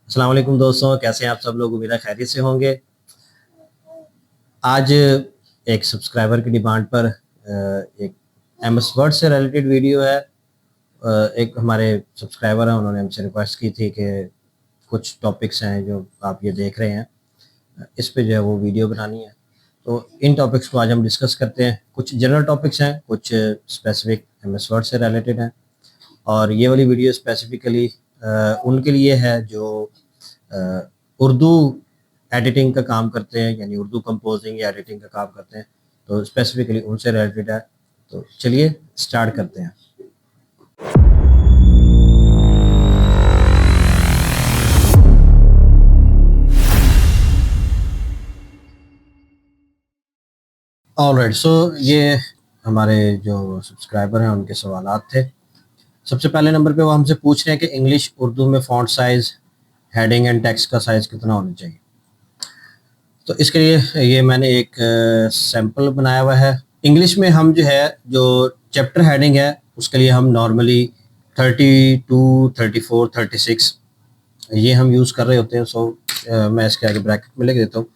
अस्सलाम वालेकुम दोस्तों, कैसे हैं आप सब लोग। उम्मीद है खैरियत से होंगे। आज एक सब्सक्राइबर की डिमांड पर एक एमएस वर्ड से रिलेटेड वीडियो है। एक हमारे सब्सक्राइबर हैं, उन्होंने हमसे रिक्वेस्ट की थी कि कुछ टॉपिक्स हैं जो आप ये देख रहे हैं, इस पे जो है वो वीडियो बनानी है। तो इन टॉपिक्स को आज हम डिस्कस करते हैं। कुछ जनरल टॉपिक्स हैं, कुछ स्पेसिफिक एमएस वर्ड से रिलेटेड हैं। और ये वाली वीडियो स्पेसिफिकली उनके लिए है जो उर्दू एडिटिंग का काम करते हैं, यानी उर्दू कंपोजिंग या एडिटिंग का काम करते हैं। तो स्पेसिफिकली उनसे रिलेटेड है। तो चलिए स्टार्ट करते हैं। ऑलराइट, सो ये हमारे जो सब्सक्राइबर हैं उनके सवालात थे। सबसे पहले नंबर पे वो हमसे पूछ रहे हैं कि इंग्लिश उर्दू में font size, heading and text का साइज़ कितना होना चाहिए। तो इसके लिए ये मैंने एक सैम्पल बनाया हुआ है। इंग्लिश में हम जो है, जो चैप्टर हेडिंग है उसके लिए हम नॉर्मली 32, 34, 36 ये हम यूज़ कर रहे होते हैं। सो मैं इसके आगे ब्रैकेट में लिख देता हूँ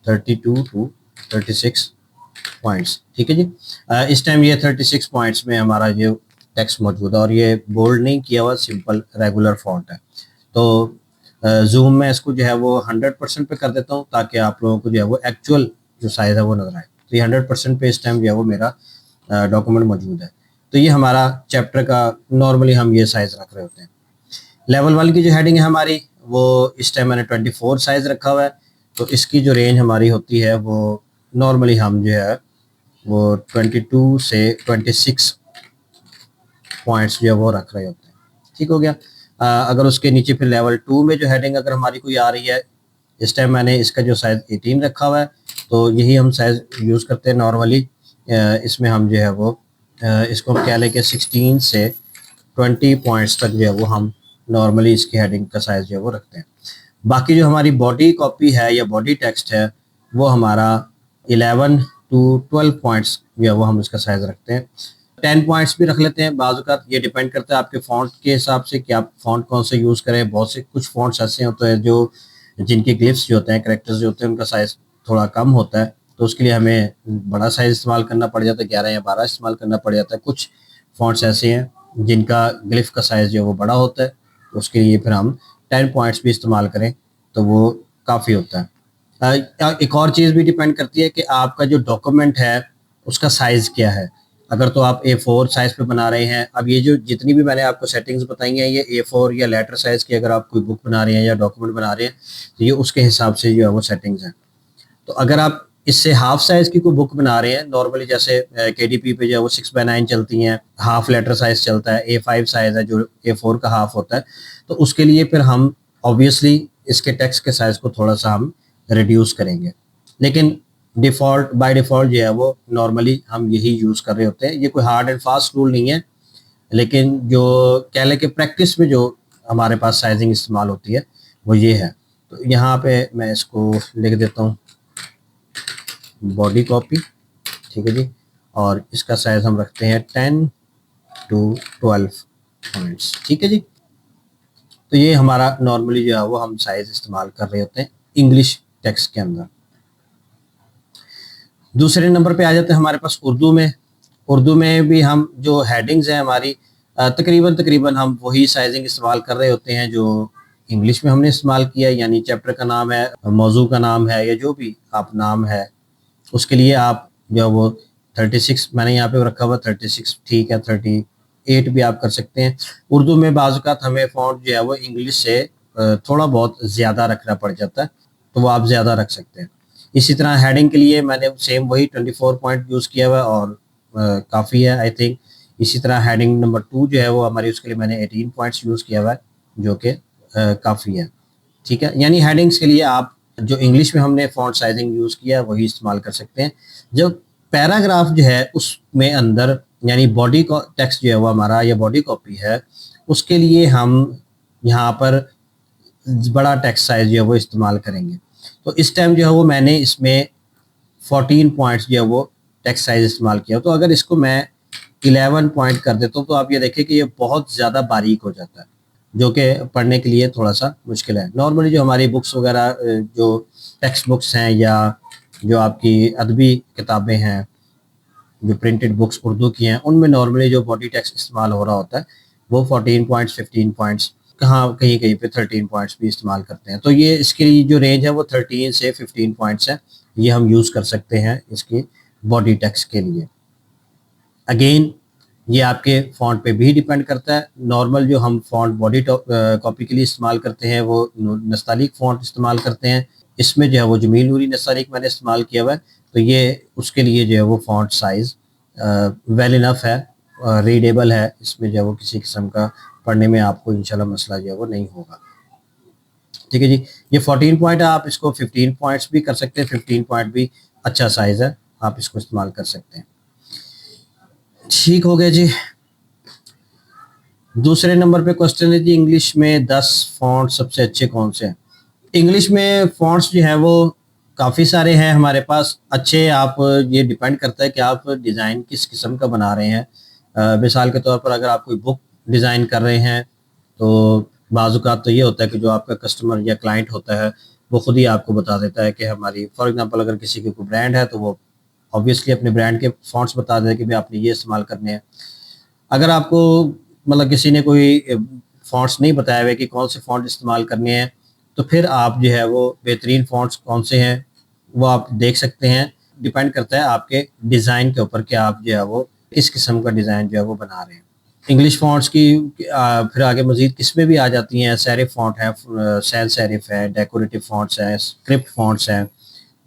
32 to 36 पॉइंट्स। ठीक है जी। इस टाइम ये 36 पॉइंट्स में हमारा ये टेक्स्ट मौजूद है और ये बोल्ड नहीं किया हुआ, सिंपल रेगुलर फॉन्ट है। तो जूम में इसको जो है वो 100% पे कर देता हूँ ताकि आप लोगों को जो है वो एक्चुअल जो साइज़ है वो नज़र आए। तो ये 100% पे इस टाइम जो है वो मेरा डॉक्यूमेंट मौजूद है। तो ये हमारा चैप्टर का नॉर्मली हम ये साइज़ रख रहे होते हैं। लेवल 1 की जो हेडिंग है हमारी, वो इस टाइम मैंने 24 साइज़ रखा हुआ है। तो इसकी जो रेंज हमारी होती है वो नॉर्मली हम जो है वो 22 से 26 पॉइंट्स जो है वो रख रहे होते हैं। ठीक हो गया। अगर उसके नीचे फिर लेवल 2 में जो हेडिंग अगर हमारी कोई आ रही है, इस टाइम मैंने इसका जो साइज़ 18 रखा हुआ है। तो यही हम साइज़ यूज़ करते हैं नॉर्मली। इसमें हम जो है वो इसको हम कह लें कि 16 से 20 पॉइंट्स तक जो है वो हम नॉर्मली इसकी हेडिंग का साइज़ जो है वो रखते हैं। बाकी जो हमारी बॉडी कॉपी है या बॉडी टेक्स्ट है वो हमारा 11 to 12 पॉइंट्स जो है वो हम इसका साइज़ रखते हैं। 10 पॉइंट्स भी रख लेते हैं बाज़ औक़ात। ये डिपेंड करता है आपके फ़ॉन्ट के हिसाब से कि आप फ़ॉन्ट कौन से यूज़ करें। बहुत से कुछ फ़ॉन्ट्स ऐसे होते हैं जो जिनके ग्लिफ्स जो होते हैं, कैरेक्टर्स जो होते हैं, उनका साइज़ थोड़ा कम होता है। तो उसके लिए हमें बड़ा साइज़ इस्तेमाल करना पड़ जाता है, 11 या 12 इस्तेमाल करना पड़ जाता है। कुछ फ़ॉन्ट्स ऐसे हैं जिनका ग्लिफ का साइज़ जो है वो बड़ा होता है, तो उसके लिए फिर हम 10 पॉइंट्स भी इस्तेमाल करें तो वो काफ़ी होता है। एक और चीज़ भी डिपेंड करती है कि आपका जो डॉक्यूमेंट है उसका साइज़ क्या है। अगर तो आप A4 साइज़ पे बना रहे हैं, अब ये जो जितनी भी मैंने आपको सेटिंग्स बताई हैं, ये A4 या लेटर साइज़ की अगर आप कोई बुक बना रहे हैं या डॉक्यूमेंट बना रहे हैं, तो ये उसके हिसाब से जो है वो सेटिंग्स हैं। तो अगर आप इससे हाफ साइज़ की कोई बुक बना रहे हैं, नॉर्मली जैसे KDP पे जो है वो 6x9 चलती हैं, हाफ लेटर साइज़ चलता है, A5 साइज़ है जो A4 का हाफ होता है। तो उसके लिए फिर हम ऑब्वियसली इसके टेक्स्ट के साइज़ को थोड़ा-सा हम रिड्यूस करेंगे। लेकिन डिफ़ॉल्ट बाय डिफ़ॉल्ट जो है वो नॉर्मली हम यही यूज़ कर रहे होते हैं। ये कोई हार्ड एंड फास्ट रूल नहीं है, लेकिन जो कह लें कि प्रैक्टिस में जो हमारे पास साइज़िंग इस्तेमाल होती है वो ये है। तो यहाँ पे मैं इसको लिख देता हूँ बॉडी कॉपी। ठीक है जी। और इसका साइज़ हम रखते हैं 10 to 12 पॉइंट्स। ठीक है जी। तो ये हमारा नॉर्मली जो है वो हम साइज़ इस्तेमाल कर रहे होते हैं इंग्लिश टेक्स्ट के अंदर। दूसरे नंबर पे आ जाते हैं हमारे पास उर्दू में। उर्दू में भी हम जो हेडिंग्स हैं हमारी, तकरीबन हम वही साइजिंग इस्तेमाल कर रहे होते हैं जो इंग्लिश में हमने इस्तेमाल किया है। यानी चैप्टर का नाम है, मौजू का नाम है, या जो भी आप नाम है उसके लिए आप जो है वो 36 मैंने यहाँ पे रखा हुआ 36, ठीक है, 38 भी आप कर सकते हैं। उर्दू में बाज़ औक़ात हमें फ़ॉन्ट जो है वो इंग्लिश से थोड़ा बहुत ज़्यादा रखना पड़ जाता है, तो वो आप ज़्यादा रख सकते हैं। इसी तरह हेडिंग के लिए मैंने सेम वही 24 पॉइंट यूज़ किया हुआ है और काफ़ी है आई थिंक। इसी तरह हेडिंग नंबर 2 जो है वो हमारी, उसके लिए मैंने 18 पॉइंट्स यूज़ किया हुआ है जो कि काफ़ी है। ठीक है, यानी हेडिंग्स के लिए आप जो इंग्लिश में हमने फ़ॉन्ट साइजिंग यूज़ किया है वही इस्तेमाल कर सकते हैं। जब पैराग्राफ जो है उसमें अंदर यानी बॉडी को टेक्स्ट जो है वो हमारा या बॉडी कॉपी है, उसके लिए हम यहाँ पर बड़ा टेक्स्ट साइज़ जो है वो इस्तेमाल करेंगे। तो इस टाइम जो है वो मैंने इसमें 14 पॉइंट्स जो है वो टेक्स्ट साइज़ इस्तेमाल किया। तो अगर इसको मैं 11 पॉइंट कर देता हूँ तो आप ये देखिए कि ये बहुत ज़्यादा बारीक हो जाता है। जो कि पढ़ने के लिए थोड़ा सा मुश्किल है। नॉर्मली जो हमारी बुक्स वगैरह जो टेक्स्ट बुक्स हैं या जो आपकी अदबी किताबें हैं, जो प्रिंटेड बुक्स उर्दू की हैं, उनमें नॉर्मली जो बॉडी टेक्स्ट इस्तेमाल हो रहा होता है वो 14 पॉइंट्स, 15 पॉइंट्स, कहाँ कहीं कहीं पे 13 पॉइंट्स भी इस्तेमाल करते हैं। तो ये इसकी जो रेंज है वो 13 से 15 पॉइंट्स है, ये हम यूज़ कर सकते हैं इसकी बॉडी टेक्स्ट के लिए। अगेन ये आपके फ़ॉन्ट पे भी डिपेंड करता है। नॉर्मल जो हम फ़ॉन्ट बॉडी कॉपी के लिए इस्तेमाल करते हैं वो नस्तालिक फ़ॉन्ट इस्तेमाल करते हैं। इसमें जो है वो जमील नूरी नस्तालिक मैंने इस्तेमाल किया हुआ है, तो ये उसके लिए जो है वो फ़ॉन्ट साइज़ वेल इनफ है, रीडेबल है। इसमें जो है वो किसी किस्म का पढ़ने में आपको इंशाल्लाह मसला जो है वो नहीं होगा। ठीक है जी, ये 14 पॉइंट है, आप इसको 15 पॉइंट्स भी कर सकते हैं। 15 पॉइंट भी अच्छा साइज़ है, आप इसको इस्तेमाल कर सकते हैं। ठीक हो गया जी। दूसरे नंबर पे क्वेश्चन है जी, इंग्लिश में 10 फॉन्ट सबसे अच्छे कौन से हैं? इंग्लिश में फॉन्ट्स जो है वो काफ़ी सारे हैं हमारे पास अच्छे। आप ये डिपेंड करता है कि आप डिज़ाइन किस किस्म का बना रहे हैं। मिसाल के तौर पर अगर आप कोई बुक डिज़ाइन कर रहे हैं तो बाज़-औक़ात तो ये होता है कि जो आपका कस्टमर या क्लाइंट होता है वो खुद ही आपको बता देता है कि हमारी, फॉर एग्ज़ाम्पल अगर किसी की कोई ब्रांड है तो वो ऑब्वियसली अपने ब्रांड के फॉन्ट्स बता दें कि भाई आपने ये इस्तेमाल करने हैं। अगर आपको मतलब किसी ने कोई फॉन्ट्स नहीं बताया हुआ कि कौन से फॉन्ट इस्तेमाल करने हैं, तो फिर आप जो है वो बेहतरीन फॉन्ट्स कौन से हैं वो आप देख सकते हैं। डिपेंड करता है आपके डिज़ाइन के ऊपर कि आप जो है वो किस किस्म का डिज़ाइन जो है वो बना रहे हैं। इंग्लिश फॉन्ट्स की फिर आगे मज़ीद किस्में भी आ जाती हैं। सेरिफ फॉन्ट है, सैंस सेरिफ है, डेकोरेटिव फॉन्ट्स हैं, स्क्रिप्ट फॉन्ट्स हैं,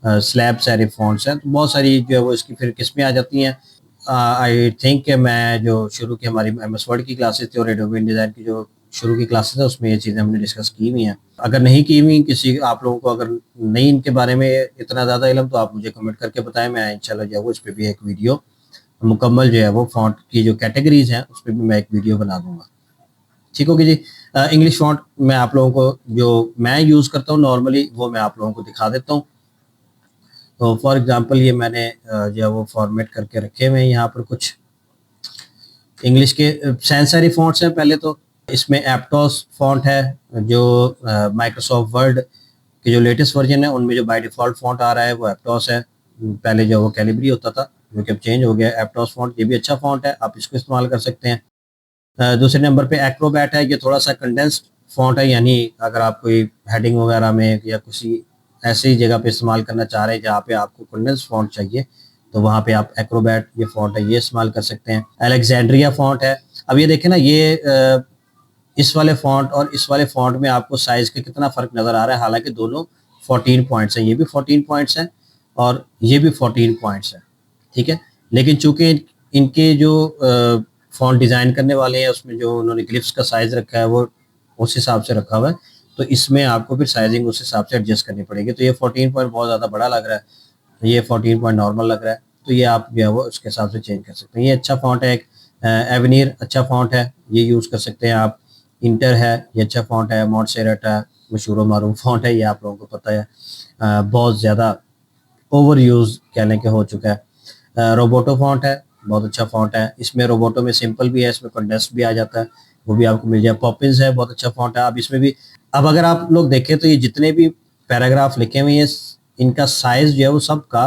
स्लैब सेरिफ फॉन्ट्स हैं। तो बहुत सारी जो है वो इसकी फिर किस्में आ जाती हैं। आई थिंक कि मैं जो शुरू की हमारी एमएस वर्ड की क्लासेस थी और एडोबी डिज़ाइन की जो शुरू की क्लासेस है उसमें ये चीज़ें हमने डिस्कस की हुई हैं। अगर नहीं की हुई किसी आप लोगों को अगर नहीं इनके बारे में इतना ज़्यादा इल्म, तो आप मुझे कमेंट करके बताएं। मैं इंशाल्लाह जो है वो इस पे भी एक वीडियो मुकम्मल जो है वो फ़ॉन्ट की जो कैटेगरीज़ हैं उस पे भी मैं एक वीडियो बना दूँगा। ठीक होगी जी। इंग्लिश फ़ॉन्ट मैं आप लोगों को जो मैं यूज़ करता हूँ नॉर्मली वो मैं आप लोगों को दिखा देता हूँ। तो फॉर एग्ज़ाम्पल ये मैंने जो है वो फॉर्मेट करके रखे हुए हैं यहाँ पर कुछ इंग्लिश के सैंस सेरिफ फॉन्ट्स हैं। पहले तो इसमें एप्टॉस फॉन्ट है जो माइक्रोसॉफ्ट वर्ड के जो लेटेस्ट वर्जन है उनमें जो बाय डिफ़ॉल्ट फॉन्ट आ रहा है वो एप्टॉस है। पहले जो वो कैलिब्री होता था जो कि अब चेंज हो गया है। एप्टॉस फॉन्ट ये भी अच्छा फॉन्ट है, आप इसको इस्तेमाल कर सकते हैं। दूसरे नंबर पे एक्रोबैट है, ये थोड़ा सा कंडेंस्ड फॉन्ट है, यानी अगर आप कोई हेडिंग वगैरह में या किसी ऐसी जगह पे इस्तेमाल करना चाह रहे हैं जहाँ पे आपको कंडेंस्ड फॉन्ट चाहिए तो वहाँ पे आप एक्रोबैट ये फॉन्ट है ये इस्तेमाल कर सकते हैं। अलेक्जेंड्रिया फॉन्ट है। अब ये देखें ना, ये इस वाले फॉन्ट और इस वाले फॉन्ट में आपको साइज़ का कितना फ़र्क नज़र आ रहा है। हालांकि दोनों 14 पॉइंट्स हैं, ये भी 14 पॉइंट्स हैं और ये भी 14 पॉइंट्स हैं। ठीक है, लेकिन चूंकि इनके जो फॉन्ट डिज़ाइन करने वाले हैं उसमें जो उन्होंने ग्लिफ्स का साइज़ रखा है वो उस हिसाब से रखा हुआ है, तो इसमें आपको फिर साइजिंग उस हिसाब से एडजस्ट करनी पड़ेगी। तो ये 14 पॉइंट बहुत ज़्यादा बड़ा लग रहा है, ये 14 पॉइंट नॉर्मल लग रहा है, तो ये आप जो है वो उसके हिसाब से चेंज कर सकते हैं। ये अच्छा फॉन्ट है, एक एवेनियर अच्छा फॉन्ट है, ये यूज़ कर सकते हैं आप। इंटर है, ये अच्छा फॉन्ट है। मॉन्टसेरेट है, मशहूर मारूफ फॉन्ट है, ये आप लोगों को पता है, बहुत ज़्यादा ओवर यूज़ कहने के हो चुका है। रोबोटो फॉन्ट है, बहुत अच्छा फॉन्ट है। इसमें रोबोटो में सिंपल भी है, इसमें कंडेंस भी आ जाता है, वो भी आपको मिल जाए। पॉपिंस है, बहुत अच्छा फॉन्ट है। अब इसमें भी अब अगर आप लोग देखें तो ये जितने भी पैराग्राफ लिखे हुए हैं इनका साइज़ जो है वो सबका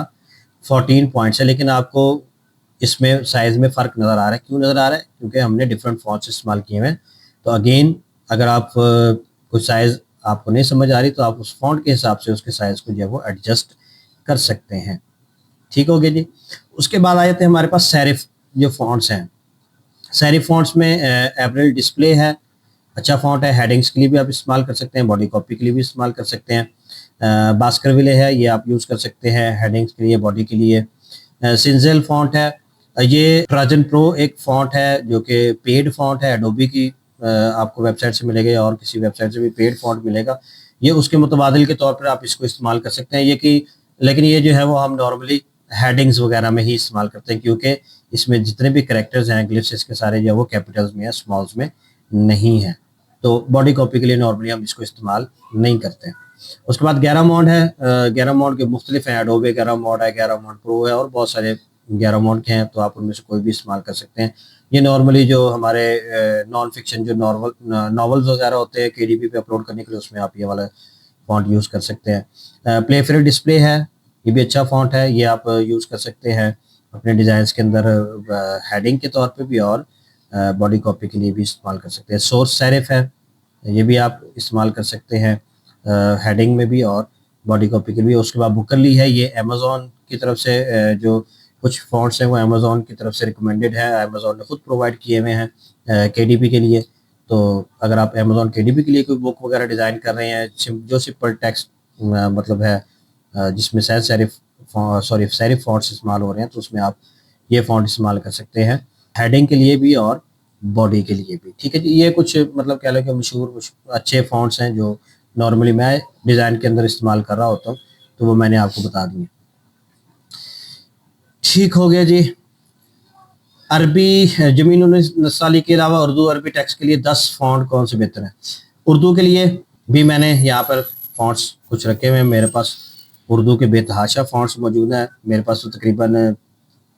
14 पॉइंट्स है, लेकिन आपको इसमें साइज़ में फ़र्क नज़र आ रहा है। क्यों नज़र आ रहा है? क्योंकि हमने डिफरेंट फॉन्ट्स इस्तेमाल किए हुए हैं। तो अगेन अगर आप कुछ साइज़ आपको नहीं समझ आ रही तो आप उस फॉन्ट के हिसाब से उसके साइज़ को जो है वो एडजस्ट कर सकते हैं। ठीक हो गया जी। उसके बाद आ जाते हैं हमारे पास सेरिफ जो फॉन्ट्स हैं। सेरिफ फॉन्ट्स में एवरेल डिस्प्ले है, अच्छा फॉन्ट है। हेडिंग्स के लिए भी आप इस्तेमाल कर सकते हैं, बॉडी कॉपी के लिए भी इस्तेमाल कर सकते हैं। बास्करविले है, ये आप यूज़ कर सकते हैं हेडिंग्स के लिए, बॉडी के लिए। सिंजेल फॉन्ट है, ये ट्राजन प्रो एक फॉन्ट है जो कि पेड फॉन्ट है, एडोबी की आपको वेबसाइट से मिलेगा या और किसी वेबसाइट से भी पेड फॉन्ट मिलेगा। ये उसके मुतबादिल के तौर पर आप इसको इस्तेमाल कर सकते हैं। ये कि लेकिन ये जो है वो हम नॉर्मली हेडिंग्स वगैरह में ही इस्तेमाल करते हैं, क्योंकि इसमें जितने भी कैरेक्टर्स हैं ग्लिफ्स इसके सारे जो है वो कैपिटल्स में है, स्मॉल्स में नहीं है। तो बॉडी कॉपी के लिए नॉर्मली हम इसको इस्तेमाल नहीं करते हैं। उसके बाद गैरामोड है। गैरामोड के मुख्तलिफ हैं, एडोबे गैरामोड है, गैरामोड प्रो है और बहुत सारे गैरामोड के हैं, तो आप उनमें से कोई भी इस्तेमाल कर सकते हैं। ये नॉर्मली जो हमारे नॉन फिक्शन जो नॉवल्स वगैरह होते हैं केडीपी पे अपलोड करने के लिए, उसमें आप ये वाला फॉन्ट यूज़ कर सकते हैं। प्ले फ्री डिस्प्ले है, ये भी अच्छा फॉन्ट है, ये आप यूज़ कर सकते हैं अपने डिज़ाइंस के अंदर हेडिंग के तौर पे भी, और बॉडी कॉपी के लिए भी इस्तेमाल कर सकते हैं। सोर्स सेरिफ है, ये भी आप इस्तेमाल कर सकते हैं हेडिंग में भी और बॉडी कॉपी के लिए। उसके बाद बुकरली है, ये अमेज़ॉन की तरफ से जो कुछ फॉन्ट्स हैं वो अमेज़ॉन की तरफ से रिकमेंडेड है, अमेज़ॉन ने खुद प्रोवाइड किए हुए हैं केडीपी के लिए। तो अगर आप अमेज़ॉन केडीपी के लिए कोई बुक वगैरह डिज़ाइन कर रहे हैं जो सिंपल टेक्स्ट मतलब है जिसमें सेरिफ फॉन्ट्स इस्तेमाल हो रहे हैं, तो उसमें आप ये फॉन्ट इस्तेमाल कर सकते हैं हेडिंग के लिए भी और बॉडी के लिए भी। ठीक है जी, ये कुछ मतलब कह लो कि मशहूर अच्छे फॉन्ट्स हैं जो नॉर्मली मैं डिज़ाइन के अंदर इस्तेमाल कर रहा होता हूँ, तो वो मैंने आपको बता दिए। ठीक हो गया जी। अरबी जमीन नस्ताली के अलावा उर्दू अरबी टेक्स्ट के लिए 10 फॉन्ट कौन से बेहतर हैं? उर्दू के लिए भी मैंने यहाँ पर फॉन्ट्स कुछ रखे हुए हैं। मेरे पास उर्दू के बेतहाशा फॉन्ट्स मौजूद हैं। मेरे पास तो तकरीबन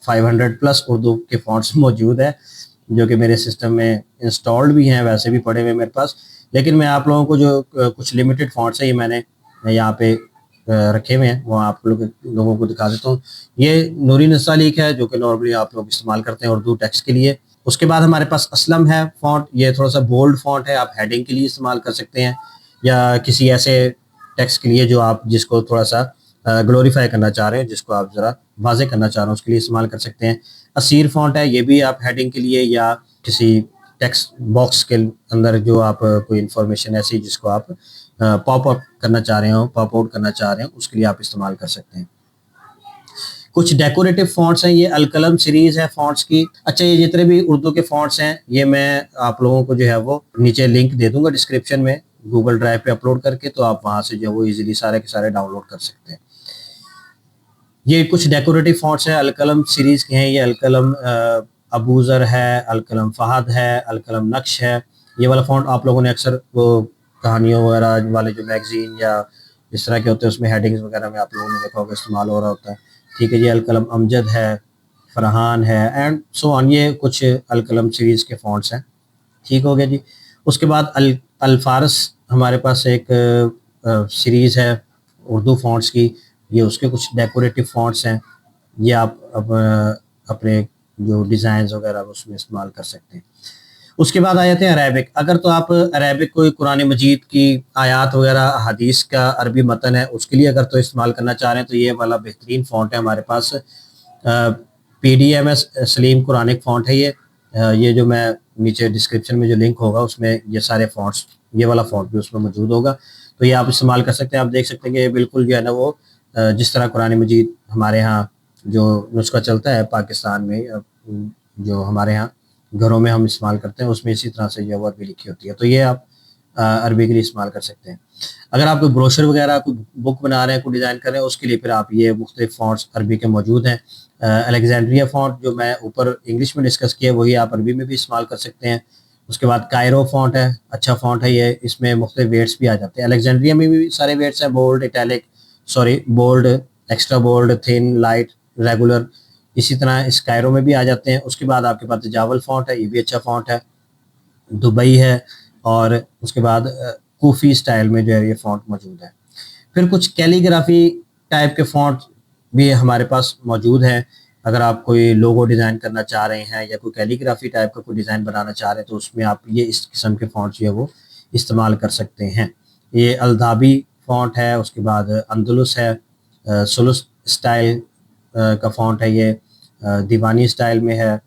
500 प्लस उर्दू के फॉन्ट्स मौजूद है जो कि मेरे सिस्टम में इंस्टॉल्ड भी हैं, वैसे भी पड़े हुए मेरे पास। लेकिन मैं आप लोगों को जो कुछ लिमिटेड फॉन्ट्स हैं ये मैंने यहाँ पे रखे हुए हैं, वो आप लोगों को दिखा देता हूँ। ये नूरी नस्तालीक है जो कि नॉर्मली आप लोग इस्तेमाल करते हैं उर्दू टेक्स्ट के लिए। उसके बाद हमारे पास असलम है फॉन्ट, ये थोड़ा सा बोल्ड फॉन्ट है, आप हेडिंग के लिए इस्तेमाल कर सकते हैं या किसी ऐसे टेक्स्ट के लिए जो आप जिसको थोड़ा सा ग्लोरीफाई करना चाह रहे हैं, जिसको आप ज़रा वाजे करना चाह रहे हैं, उसके लिए इस्तेमाल कर सकते हैं। असीर फॉन्ट है, ये भी आप हेडिंग के लिए या किसी टेक्स्ट बॉक्स के अंदर जो आप कोई इन्फॉर्मेशन ऐसी जिसको आप पॉप अप करना चाह रहे हो, पॉप आउट करना चाह रहे हो, उसके लिए आप इस्तेमाल कर सकते हैं। कुछ डेकोरेटिव फॉन्ट्स हैं, ये अलकलम सीरीज है फॉन्ट्स की। अच्छा, ये जितने भी उर्दू के फॉन्ट्स हैं ये मैं आप लोगों को जो है वो नीचे लिंक दे दूंगा डिस्क्रिप्शन में गूगल ड्राइव पे अपलोड करके, तो आप वहां से जो है वो इजीली सारे के सारे डाउनलोड कर सकते हैं। ये कुछ डेकोरेटिव फॉन्ट्स हैं, अलकलम सीरीज के हैं। ये अलकलम अबूजर है, अलकलम फहद है, अलकलम नक्श है। ये वाला फॉन्ट आप लोगों ने अक्सर वो कहानियों वगैरह वाले जो मैगजीन या इस तरह के होते हैं उसमें हेडिंग्स वगैरह में आप लोगों ने देखा होगा इस्तेमाल हो रहा होता है। ठीक है जी, अलकलम अमजद है, फरहान है एंड सो ऑन, ये कुछ अलकलम सीरीज के फॉन्ट्स हैं। ठीक हो गया जी। उसके बाद अल्फारस हमारे पास एक सीरीज़ है उर्दू फॉन्ट्स की, ये उसके कुछ डेकोरेटिव फॉन्ट्स हैं। ये आप अपने जो डिज़ाइन वगैरह उसमें इस्तेमाल कर सकते हैं। उसके बाद आ जाते हैं अरेबिक। अगर तो आप अरेबिक कोई कुरान मजीद की आयात वगैरह हदीस का अरबी मतन है उसके लिए अगर तो इस्तेमाल करना चाह रहे हैं, तो ये वाला बेहतरीन फ़ॉन्ट है हमारे पास। PDMS सलीम कुरानिक फ़ॉन्ट है ये जो मैं नीचे डिस्क्रिप्शन में जो लिंक होगा उसमें ये सारे फ़ॉन्ट्स, ये वाला फ़ॉन्ट भी उसमें मौजूद होगा, तो ये आप इस्तेमाल कर सकते हैं। आप देख सकते हैं कि ये बिल्कुल जो है ना वो जिस तरह कुरान मजीद हमारे यहाँ जो नुस्खा चलता है पाकिस्तान में, जो हमारे यहाँ घरों में हम इस्तेमाल करते हैं उसमें इसी तरह से जो वर्ड भी लिखी होती है, तो ये आप अरबी के लिए इस्तेमाल कर सकते हैं। अगर आप कोई ब्रोशर वगैरह कोई बुक बना रहे हैं, कोई डिज़ाइन कर रहे हैं, उसके लिए फिर आप ये मुख्तलिफ फ़ॉन्ट्स अरबी के मौजूद हैं। अलेक्जेंड्रिया फ़ॉन्ट जो मैं ऊपर इंग्लिश में डिस्कस किया वही आप अरबी में भी इस्तेमाल कर सकते हैं। उसके बाद कायरो फ़ॉन्ट है, अच्छा फ़ॉन्ट है ये, इसमें मुख्तलिफ वेट्स भी आ जाते हैं। अलेक्जेंड्रिया में भी सारे वेट्स हैं, bold, italic, bold, extra bold, thin, light, regular, इसी तरह इस कायरो में भी आ जाते हैं। उसके बाद आपके पास जावल फ़ॉन्ट है, ये भी अच्छा फ़ॉन्ट है, दुबई है, और उसके बाद कूफी स्टाइल में जो है ये फ़ॉन्ट मौजूद है। फिर कुछ कैलीग्राफी टाइप के फ़ॉन्ट भी हमारे पास मौजूद हैं। अगर आप कोई लोगो डिज़ाइन करना चाह रहे हैं या कोई कैलीग्राफी टाइप का कोई डिज़ाइन बनाना चाह रहे हैं, तो उसमें आप ये इस किस्म के फ़ॉन्ट जो है वो इस्तेमाल कर सकते हैं। ये अलदाबी फ़ॉन्ट है, उसके बाद अंदलुस है, सुलुस स्टाइल का फ़ॉन्ट है, ये दीवानी स्टाइल में है।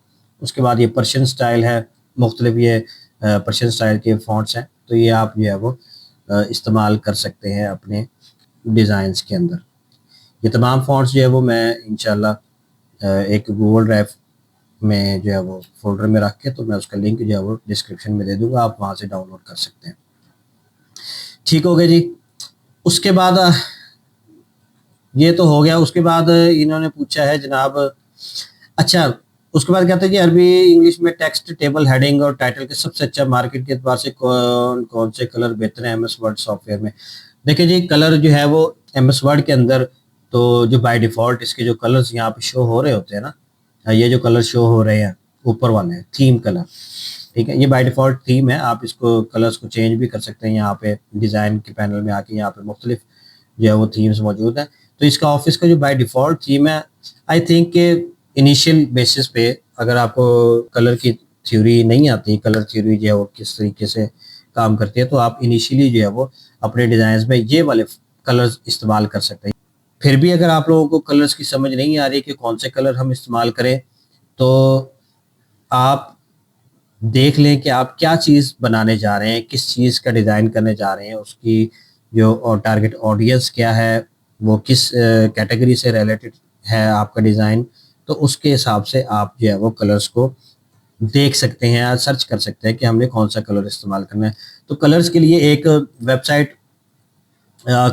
उसके बाद ये पर्शियन स्टाइल है, मुख्तलिफ ये पर्शियन स्टाइल के फ़ॉन्ट्स हैं, तो ये आप जो है वो इस्तेमाल कर सकते हैं अपने डिज़ाइंस के अंदर। ये तमाम फ़ॉन्ट्स जो है वो मैं इंशाल्लाह एक गूगल ड्राइव में जो है वो फ़ोल्डर में रख के, तो मैं उसका लिंक जो है वो डिस्क्रिप्शन में दे दूँगा, आप वहाँ से डाउनलोड कर सकते हैं। ठीक हो गया जी। उसके बाद ये तो हो गया। उसके बाद इन्होंने पूछा है जनाब, अच्छा उसके बाद कहते हैं कि अरबी इंग्लिश में टेक्स्ट, टेबल, हेडिंग और टाइटल के सबसे अच्छा मार्केट के एतबार से कौन कौन से कलर बेहतर हैं एमएस वर्ड सॉफ्टवेयर में? देखिए जी, कलर जो है वो एमएस वर्ड के अंदर तो जो बाय डिफ़ॉल्ट इसके जो कलर्स यहाँ पे शो हो रहे होते हैं ना, ये जो कलर शो हो रहे हैं ऊपर वाला है थीम कलर, ठीक है। ये बाय डिफ़ॉल्ट थीम है, आप इसको कलर्स को चेंज भी कर सकते हैं। यहाँ पे डिज़ाइन के पैनल में आके यहाँ पे मुख्तलिफ जो है वो थीम्स मौजूद हैं। तो इसका ऑफिस का जो बाय डिफ़ॉल्ट थीम है, आई थिंक के इनिशियल बेसिस पे अगर आपको कलर की थ्योरी नहीं आती, कलर थ्योरी जो है वो किस तरीके से काम करती है, तो आप इनिशियली जो है वो अपने डिज़ाइंस में ये वाले कलर्स इस्तेमाल कर सकते हैं। फिर भी अगर आप लोगों को कलर्स की समझ नहीं आ रही कि कौन से कलर हम इस्तेमाल करें, तो आप देख लें कि आप क्या चीज़ बनाने जा रहे हैं, किस चीज़ का डिज़ाइन करने जा रहे हैं, उसकी जो टारगेट ऑडियंस क्या है, वो किस कैटेगरी से रिलेटेड है आपका डिज़ाइन, तो उसके हिसाब से आप जो है वो कलर्स को देख सकते हैं या सर्च कर सकते हैं कि हमने कौन सा कलर इस्तेमाल करना है। तो कलर्स के लिए एक वेबसाइट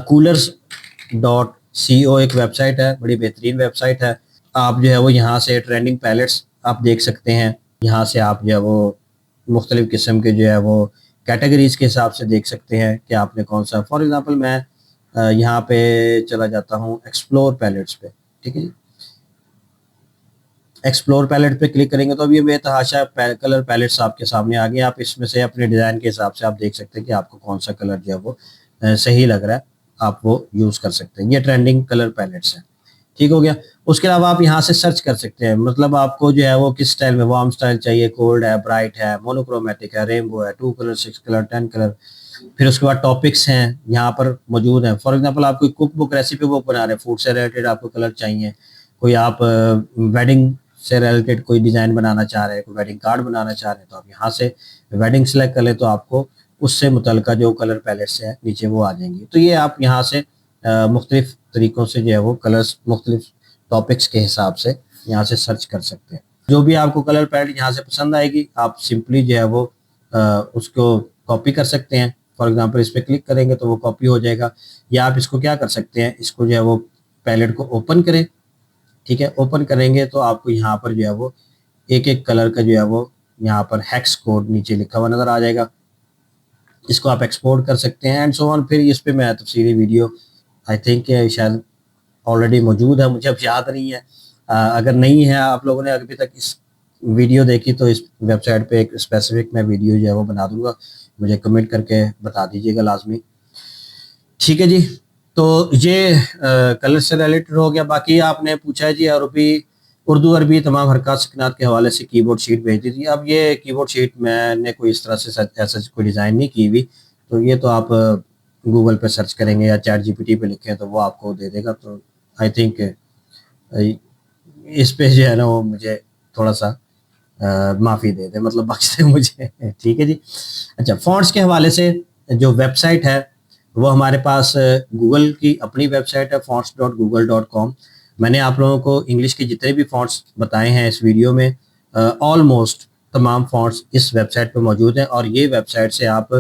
coolors.co एक वेबसाइट है, बड़ी बेहतरीन वेबसाइट है। आप जो है वो यहाँ से ट्रेंडिंग पैलेट्स आप देख सकते हैं। यहाँ से आप जो है वो मुख्तलिफ किस्म के जो है वो कैटेगरीज के हिसाब से देख सकते हैं कि आपने कौन सा। फॉर एग्जांपल मैं यहाँ पे चला जाता हूँ एक्सप्लोर पैलेट्स पे, ठीक है जी। एक्सप्लोर पैलेट पे क्लिक करेंगे तो अब ये बेतहाशा कलर पैलेट्स आपके सामने आ गए। आप इसमें से अपने डिज़ाइन के हिसाब से आप देख सकते हैं कि आपको कौन सा कलर जो है वो सही लग रहा है, आप वो यूज़ कर सकते हैं। ये ट्रेंडिंग कलर पैलेट्स हैं, ठीक हो गया। उसके अलावा आप यहाँ से सर्च कर सकते हैं, मतलब आपको जो है वो किस स्टाइल में, वार्म स्टाइल चाहिए, कोल्ड है, ब्राइट है, मोनोक्रोमेटिक है, रेनबो है, 2 कलर, 6 कलर, 10 कलर। फिर उसके बाद टॉपिक्स हैं यहाँ पर मौजूद हैं। फॉर एग्जांपल आप कोई कुक बुक, रेसिपी बुक बना रहे हैं, फूड से रिलेटेड आपको कलर चाहिए, कोई आप वेडिंग से रिलेटेड कोई डिज़ाइन बनाना चाह रहे हैं, कोई वेडिंग कार्ड बनाना चाह रहे हैं, तो आप यहाँ से वेडिंग सेलेक्ट कर लें तो आपको उससे मुतल्लिका जो कलर पैलेट्स है नीचे वो आ जाएंगी। तो ये आप यहाँ से मुख्तलिफ तरीक़ों से जो है वो कलर्स मुख्तलिफ टॉपिक्स के हिसाब से यहाँ से सर्च कर सकते हैं। जो भी आपको कलर पैलेट यहाँ से पसंद आएगी, आप सिंपली जो है वो उसको कॉपी कर सकते हैं। फॉर एग्जांपल इस पर क्लिक करेंगे तो वो कॉपी हो जाएगा। या आप इसको क्या कर सकते हैं, इसको जो है वो पैलेट को ओपन करें, ठीक है। ओपन करेंगे तो आपको यहाँ पर जो है वो एक एक कलर का जो है वो यहाँ पर हेक्स कोड नीचे लिखा हुआ नज़र आ जाएगा। इसको आप एक्सपोर्ट कर सकते हैं एंड सो ऑन। फिर इस पे मैं तफसीली वीडियो आई थिंक शायद ऑलरेडी मौजूद है, मुझे अब याद नहीं है। अगर नहीं है, आप लोगों ने अभी तक इस वीडियो देखी, तो इस वेबसाइट पे एक स्पेसिफिक मैं वीडियो जो है वो बना दूंगा, मुझे कमेंट करके बता दीजिएगा लाजमी, ठीक है जी। तो ये कलर से रिलेटेड हो गया। बाकी आपने पूछा है जी उर्दू अरबी तमाम हरकत सकनात के हवाले से कीबोर्ड शीट भेज दी थी। अब ये कीबोर्ड शीट मैंने कोई इस तरह से ऐसा कोई डिज़ाइन नहीं की हुई, तो ये तो आप गूगल पे सर्च करेंगे या चैट जीपीटी पे लिखें तो वो आपको दे देगा। तो आई थिंक इस पे जो है ना वो मुझे थोड़ा सा माफ़ी दे दे, मतलब बख्श दे मुझे, ठीक है जी। अच्छा, फ़ॉन्ट्स के हवाले से जो वेबसाइट है वो हमारे पास गूगल की अपनी वेबसाइट है fonts.google.com। मैंने आप लोगों को इंग्लिश के जितने भी फ़ॉन्ट्स बताए हैं इस वीडियो में, ऑलमोस्ट तमाम फ़ॉन्ट्स इस वेबसाइट पे मौजूद हैं। और ये वेबसाइट से आप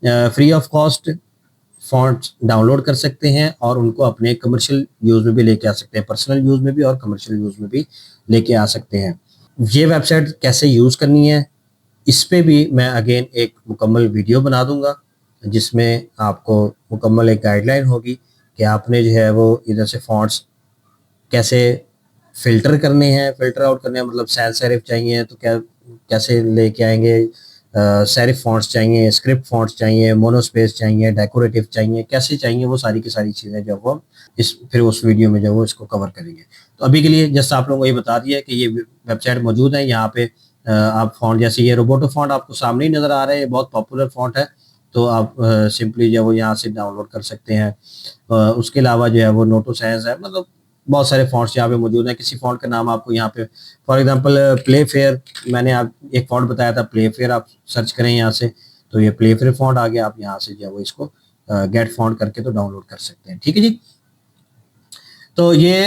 free of cost fonts download कर सकते हैं और उनको अपने कमर्शियल यूज़ में भी लेके आ सकते हैं, पर्सनल यूज़ में भी और कमर्शियल यूज़ में भी लेके आ सकते हैं। ये वेबसाइट कैसे यूज़ करनी है, इस पे भी मैं अगेन एक मुकम्मल वीडियो बना दूंगा, जिसमें आपको मुकम्मल एक गाइडलाइन होगी कि आपने जो है वो इधर से फ़ॉन्ट्स कैसे फ़िल्टर करने हैं, फ़िल्टर आउट करने हैं, मतलब सैंस सेरिफ चाहिए तो कैसे लेके आएंगे, सेरिफ फ़ॉन्ट्स चाहिए, स्क्रिप्ट फ़ॉन्ट्स चाहिए, मोनोस्पेस चाहिए, डेकोरेटिव चाहिए, कैसे चाहिए, वो सारी की सारी चीज़ें जो वो फिर उस वीडियो में जो वो इसको कवर करेंगे। तो अभी के लिए जस्ट आप लोगों को ये बता दिया कि ये वेबसाइट मौजूद है। यहाँ पे आप फ़ॉन्ट, जैसे ये रोबोटो फ़ॉन्ट आपको सामने ही नज़र आ रहा है, ये बहुत पॉपुलर फ़ॉन्ट है, तो आप सिंपली जो है वो यहाँ से डाउनलोड कर सकते हैं। उसके अलावा जो है वो नोटो साइंस है, मतलब बहुत सारे फ़ॉन्ट्स यहाँ पे मौजूद हैं। किसी फ़ॉन्ट का नाम आपको यहाँ पे, फॉर एग्जांपल प्ले फेयर, मैंने आप एक फ़ॉन्ट बताया था प्ले फेयर, आप सर्च करें यहाँ से तो ये प्ले फेयर फ़ॉन्ट आ गया। आप यहाँ से जो है वो इसको गेट फ़ॉन्ट करके तो डाउनलोड कर सकते हैं, ठीक है जी। तो ये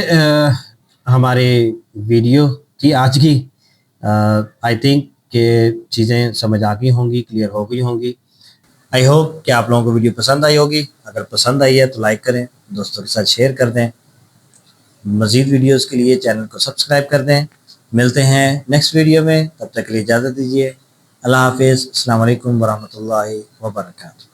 हमारे वीडियो थी आज की। आई थिंक के चीज़ें समझ आ गई होंगी, क्लियर हो गई होंगी। आई होप कि आप लोगों को वीडियो पसंद आई होगी। अगर पसंद आई है तो लाइक करें, दोस्तों के साथ शेयर कर दें। मज़ीद वीडियोस के लिए चैनल को सब्सक्राइब कर दें। मिलते हैं नेक्स्ट वीडियो में, तब तक के लिए इजाज़त दीजिए। अल्लाह हाफिज़। अस्सलाम वालेकुम वरहमतुल्लाहि वबरकातुहू।